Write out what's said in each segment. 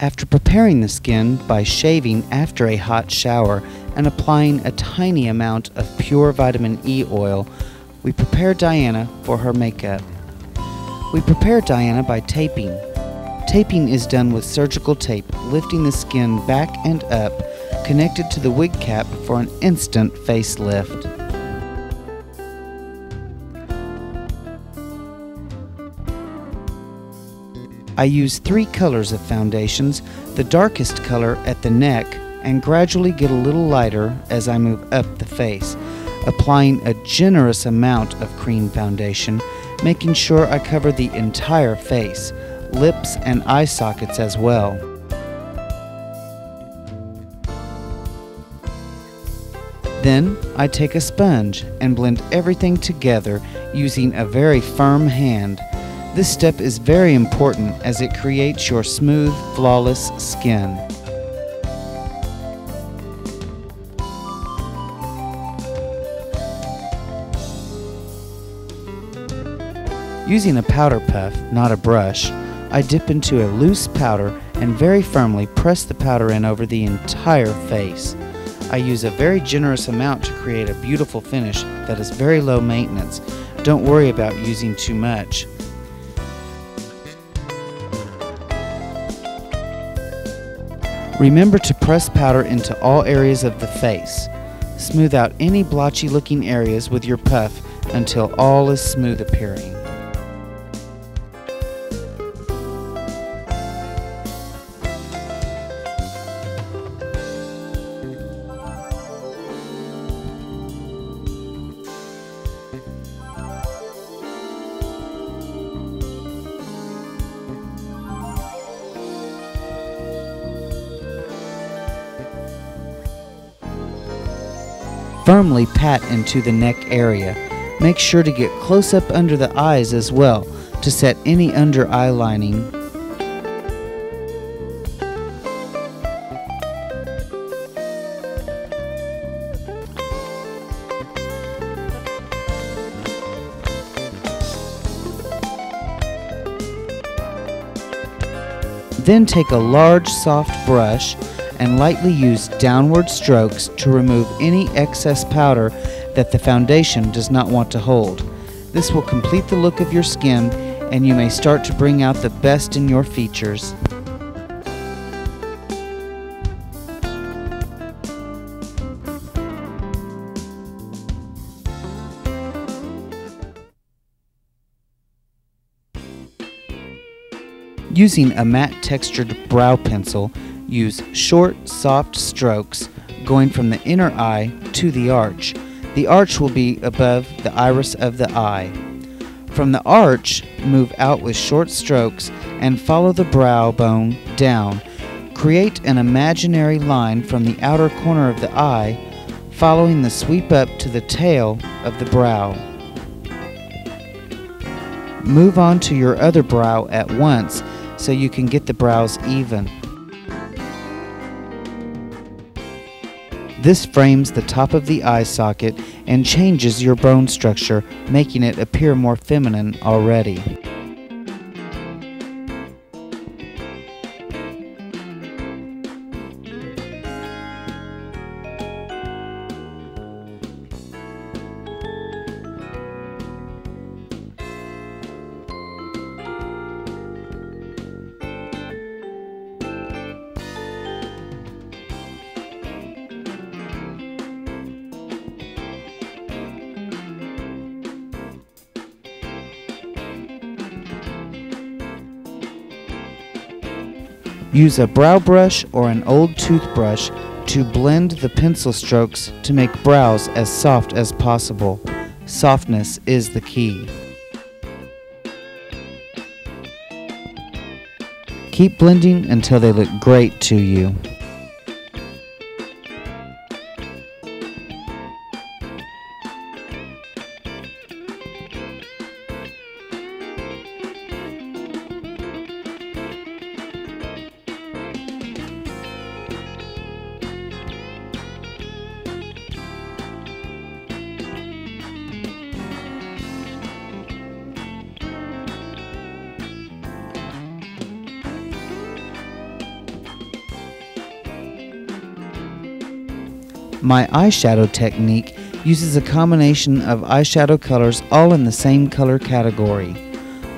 After preparing the skin by shaving after a hot shower and applying a tiny amount of pure vitamin E oil, we prepare Diana for her makeup. We prepare Diana by taping. Taping is done with surgical tape, lifting the skin back and up, connected to the wig cap for an instant facelift. I use 3 colors of foundations, the darkest color at the neck, and gradually get a little lighter as I move up the face, applying a generous amount of cream foundation, making sure I cover the entire face, lips and eye sockets as well. Then I take a sponge and blend everything together using a very firm hand. This step is very important as it creates your smooth, flawless skin. Using a powder puff, not a brush, I dip into a loose powder and very firmly press the powder in over the entire face. I use a very generous amount to create a beautiful finish that is very low maintenance. Don't worry about using too much. Remember to press powder into all areas of the face. Smooth out any blotchy looking areas with your puff until all is smooth appearing. Firmly pat into the neck area. Make sure to get close up under the eyes as well to set any under eye lining. Then take a large soft brush and lightly use downward strokes to remove any excess powder that the foundation does not want to hold. This will complete the look of your skin and you may start to bring out the best in your features. Using a matte textured brow pencil, use short, soft strokes going from the inner eye to the arch. The arch will be above the iris of the eye. From the arch, move out with short strokes and follow the brow bone down. Create an imaginary line from the outer corner of the eye, following the sweep up to the tail of the brow. Move on to your other brow at once so you can get the brows even. This frames the top of the eye socket and changes your bone structure, making it appear more feminine already. Use a brow brush or an old toothbrush to blend the pencil strokes to make brows as soft as possible. Softness is the key. Keep blending until they look great to you. My eyeshadow technique uses a combination of eyeshadow colors all in the same color category: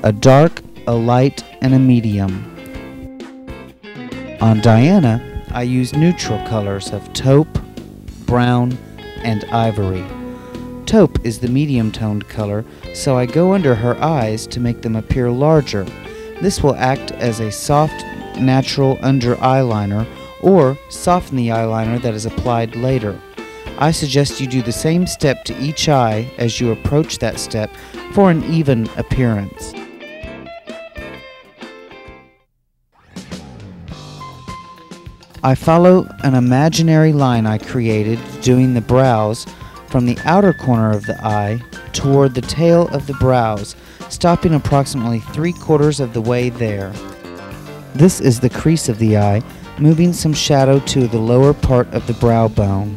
a dark, a light, and a medium. On Diana, I use neutral colors of taupe, brown, and ivory. Taupe is the medium-toned color, so I go under her eyes to make them appear larger. This will act as a soft, natural under eyeliner or soften the eyeliner that is applied later. I suggest you do the same step to each eye as you approach that step for an even appearance. I follow an imaginary line I created doing the brows from the outer corner of the eye toward the tail of the brows, stopping approximately 3/4 of the way there. This is the crease of the eye, moving some shadow to the lower part of the brow bone,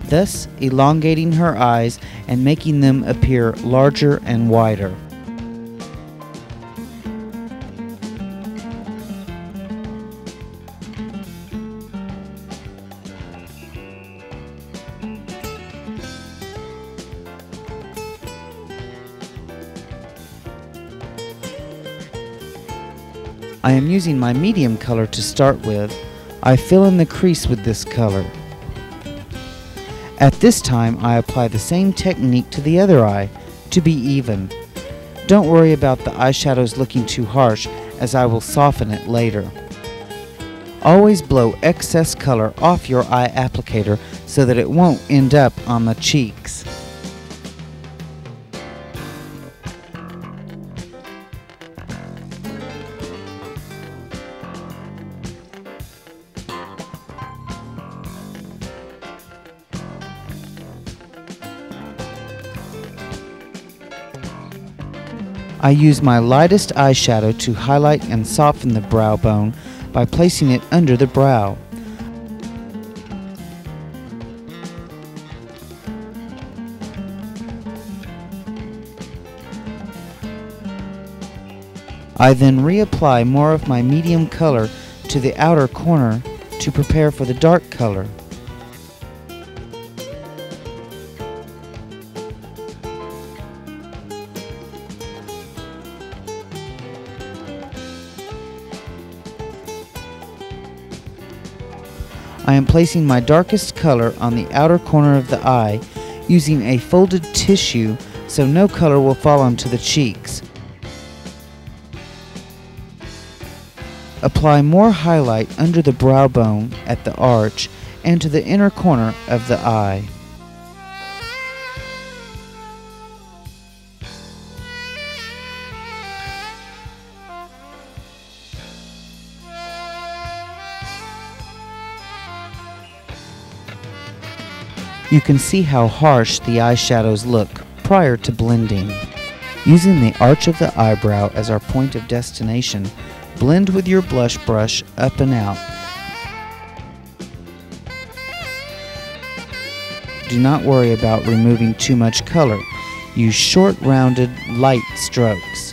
thus elongating her eyes and making them appear larger and wider. I am using my medium color to start with. I fill in the crease with this color. At this time, I apply the same technique to the other eye to be even. Don't worry about the eyeshadows looking too harsh, as I will soften it later. Always blow excess color off your eye applicator so that it won't end up on the cheeks. I use my lightest eyeshadow to highlight and soften the brow bone by placing it under the brow. I then reapply more of my medium color to the outer corner to prepare for the dark color. I am placing my darkest color on the outer corner of the eye using a folded tissue so no color will fall onto the cheeks. Apply more highlight under the brow bone at the arch and to the inner corner of the eye. You can see how harsh the eyeshadows look prior to blending. Using the arch of the eyebrow as our point of destination, blend with your blush brush up and out. Do not worry about removing too much color. Use short, rounded, light strokes.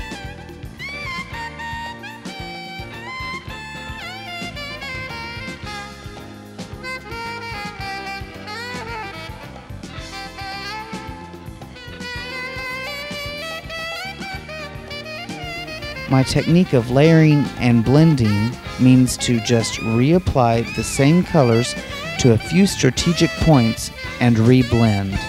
My technique of layering and blending means to just reapply the same colors to a few strategic points and reblend.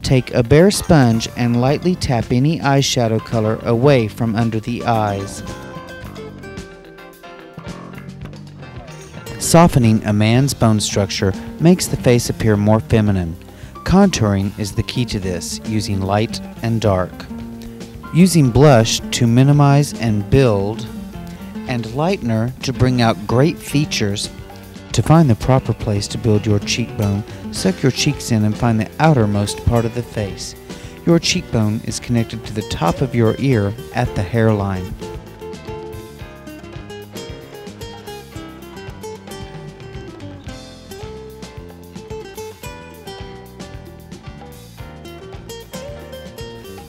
Take a bare sponge and lightly tap any eyeshadow color away from under the eyes. Softening a man's bone structure makes the face appear more feminine. Contouring is the key to this, using light and dark. Using blush to minimize and build, and lightener to bring out great features. To find the proper place to build your cheekbone, suck your cheeks in and find the outermost part of the face. Your cheekbone is connected to the top of your ear at the hairline.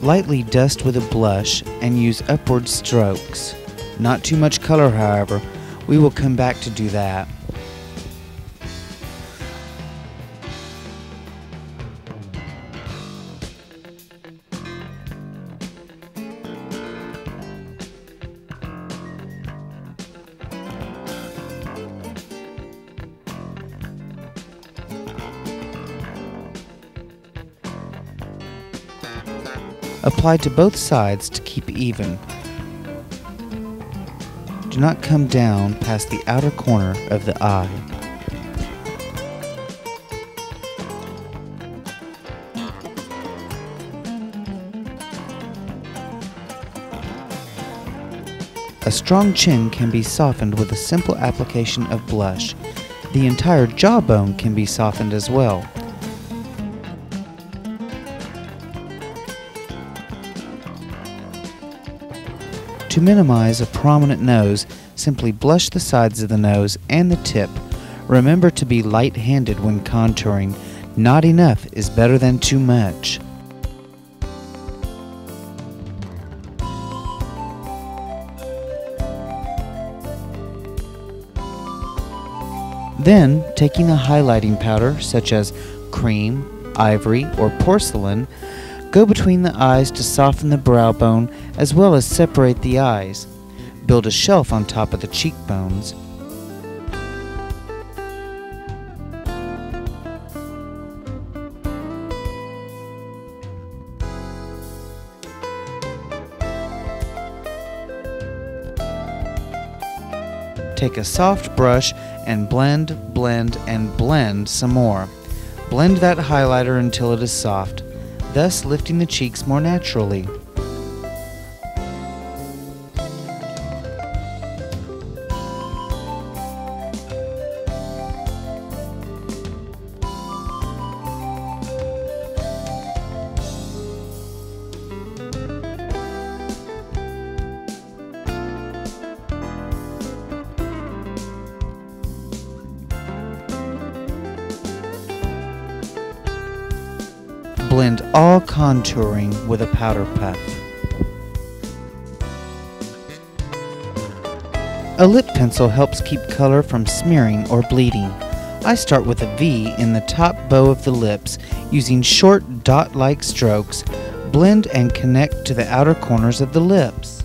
Lightly dust with a blush and use upward strokes. Not too much color, however. We will come back to do that. Apply to both sides to keep even. Do not come down past the outer corner of the eye. A strong chin can be softened with a simple application of blush. The entire jawbone can be softened as well. To minimize a prominent nose, simply blush the sides of the nose and the tip. Remember to be light-handed when contouring. Not enough is better than too much. Then, taking a highlighting powder such as cream, ivory, or porcelain, go between the eyes to soften the brow bone as well as separate the eyes. Build a shelf on top of the cheekbones. Take a soft brush and blend, blend, and blend some more. Blend that highlighter until it is soft, thus lifting the cheeks more naturally. Blend all contouring with a powder puff. A lip pencil helps keep color from smearing or bleeding. I start with a V in the top bow of the lips using short dot-like strokes. Blend and connect to the outer corners of the lips.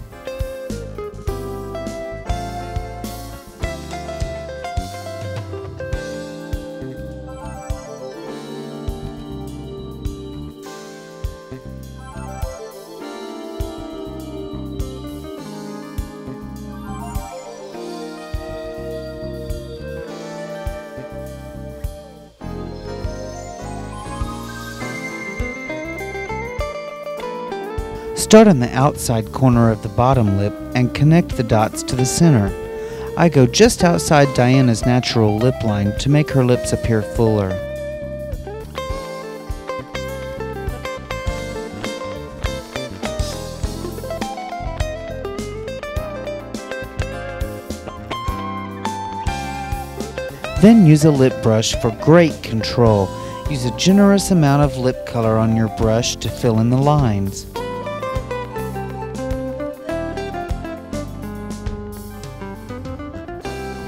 Start on the outside corner of the bottom lip and connect the dots to the center. I go just outside Diana's natural lip line to make her lips appear fuller. Then use a lip brush for great control. Use a generous amount of lip color on your brush to fill in the lines.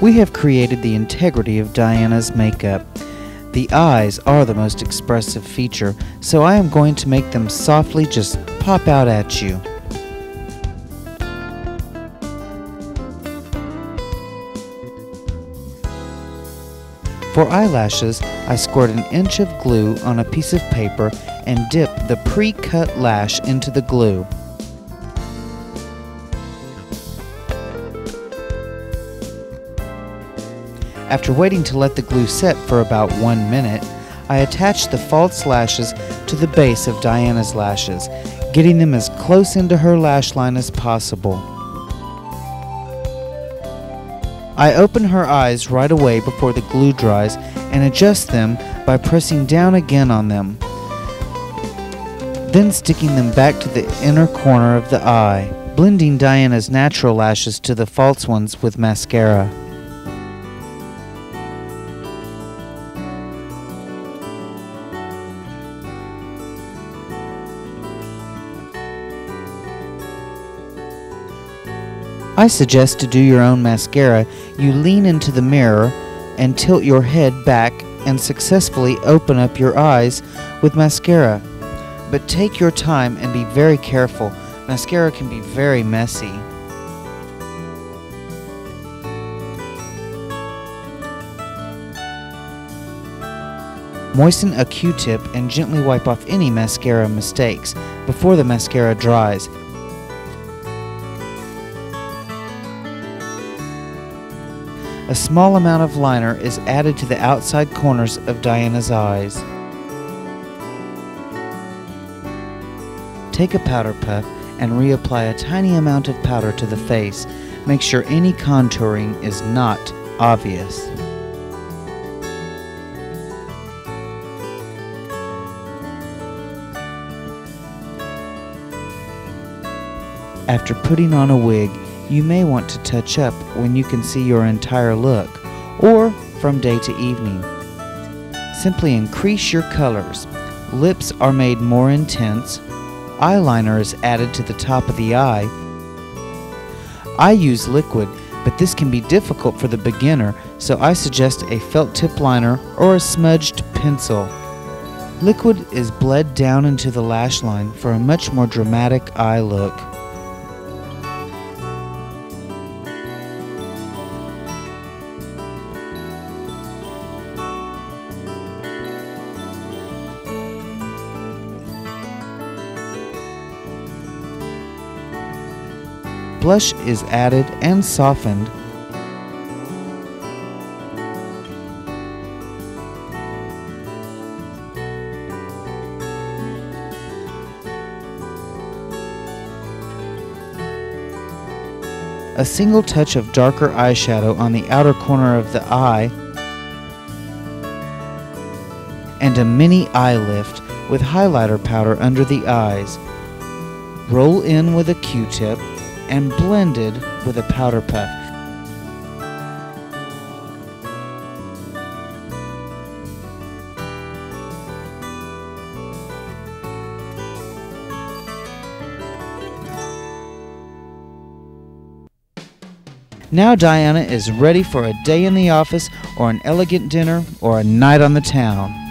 We have created the integrity of Diana's makeup. The eyes are the most expressive feature, so I am going to make them softly just pop out at you. For eyelashes, I squirt an inch of glue on a piece of paper and dip the pre-cut lash into the glue. After waiting to let the glue set for about 1 minute, I attach the false lashes to the base of Diana's lashes, getting them as close into her lash line as possible. I open her eyes right away before the glue dries and adjust them by pressing down again on them, then sticking them back to the inner corner of the eye, blending Diana's natural lashes to the false ones with mascara. I suggest to do your own mascara, you lean into the mirror and tilt your head back and successfully open up your eyes with mascara. But take your time and be very careful. Mascara can be very messy. Moisten a Q-tip and gently wipe off any mascara mistakes before the mascara dries. A small amount of liner is added to the outside corners of Diana's eyes. Take a powder puff and reapply a tiny amount of powder to the face. Make sure any contouring is not obvious. After putting on a wig, you may want to touch up when you can see your entire look, or from day to evening. Simply increase your colors. Lips are made more intense. Eyeliner is added to the top of the eye. I use liquid, but this can be difficult for the beginner, so I suggest a felt tip liner or a smudged pencil. Liquid is bled down into the lash line for a much more dramatic eye look. Blush is added and softened. A single touch of darker eyeshadow on the outer corner of the eye, and a mini eye lift with highlighter powder under the eyes. Roll in with a Q-tip and blended with a powder puff. Now Diana is ready for a day in the office or an elegant dinner or a night on the town.